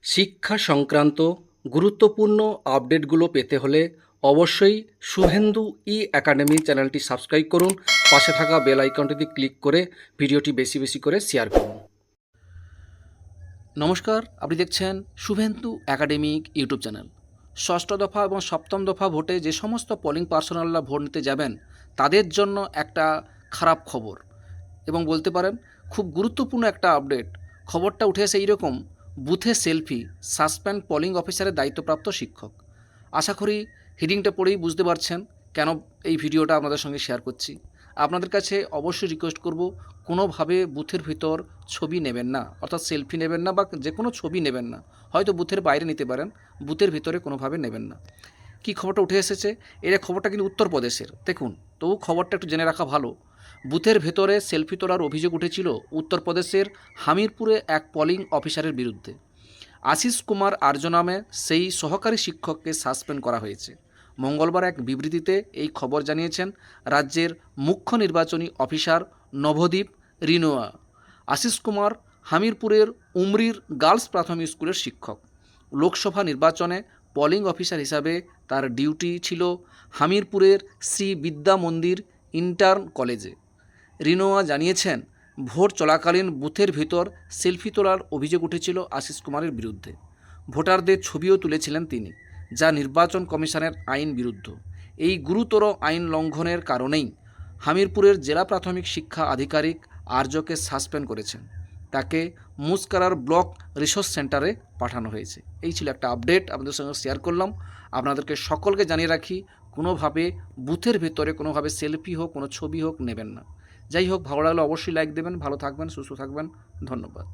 শিক্ষা সংক্রান্ত গুরুত্বপূর্ণ আপডেটগুলো পেতে হলে অবশ্যই শুভেন্দু ই একাডেমি চ্যানেলটি সাবস্ক্রাইব করুন। পাশে থাকা বেল আইকনটিতে ক্লিক করে ভিডিওটি বেশি বেশি করে শেয়ার করুন। নমস্কার, আপনি দেখছেন শুভেন্দু একাডেমিক ইউটিউব চ্যানেল। ষষ্ঠ দফা এবং সপ্তম দফা ভোটে যে সমস্ত পোলিং পার্সোনালরা ভোট নিতে যাবেন তাদের জন্য একটা খারাপ খবর এবং বলতে পারেন খুব গুরুত্বপূর্ণ একটা আপডেট। খবরটা উঠে এসে এইরকম: বুথে সেলফি, সাসপেন্ড পোলিং অফিসারের দায়িত্বপ্রাপ্ত শিক্ষক। আশা করি হেডিংটা পড়েই বুঝতে পারছেন কেন এই ভিডিওটা আপনাদের সঙ্গে শেয়ার করছি। আপনাদের কাছে অবশ্যই রিকোয়েস্ট করব, কোনোভাবে বুথের ভিতর ছবি নেবেন না, অর্থাৎ সেলফি নেবেন না বা যে কোনো ছবি নেবেন না। হয়তো বুথের বাইরে নিতে পারেন, বুথের ভিতরে কোনোভাবে নেবেন না। কী খবরটা উঠে এসেছে? এর খবরটা কিন্তু উত্তরপ্রদেশের। দেখুন, তবু খবরটা একটু জেনে রাখা ভালো। বুথের ভেতরে সেলফি তোলার অভিযোগ উঠেছিল উত্তরপ্রদেশের হামিরপুরে এক পোলিং অফিসারের বিরুদ্ধে। আশিস কুমার আর্য নামে সেই সহকারী শিক্ষককে সাসপেন্ড করা হয়েছে। মঙ্গলবার এক বিবৃতিতে এই খবর জানিয়েছেন রাজ্যের মুখ্য নির্বাচনী অফিসার নভদীপ রিনোয়া। আশিস কুমার হামিরপুরের উমরির গার্লস প্রাথমিক স্কুলের শিক্ষক। লোকসভা নির্বাচনে পোলিং অফিসার হিসাবে তার ডিউটি ছিল হামিরপুরের শ্রী বিদ্যা মন্দির ইন্টার্ন কলেজে। রিনোয়া জানিয়েছেন, ভোট চলাকালীন বুথের ভিতর সেলফি তোলার অভিযোগ উঠেছিল আশিস কুমারের বিরুদ্ধে। ভোটারদের ছবিও তুলেছিলেন তিনি, যা নির্বাচন কমিশনের আইন বিরুদ্ধ। এই গুরুতর আইন লঙ্ঘনের কারণেই হামিরপুরের জেলা প্রাথমিক শিক্ষা আধিকারিক আর্যকে সাসপেন্ড করেছেন। তাকে মুসকারার ব্লক রিসোর্স সেন্টারে পাঠানো হয়েছে। এই ছিল একটা আপডেট, আপনাদের সঙ্গে শেয়ার করলাম। আপনাদেরকে সকলকে জানিয়ে রাখি, কোনোভাবে বুথের ভেতরে কোনোভাবে সেলফি হোক, কোনো ছবি হোক নেবেন না। যাই হোক, ভালো লাগলে অবশ্যই লাইক দেবেন। ভালো থাকবেন, সুস্থ থাকবেন। ধন্যবাদ।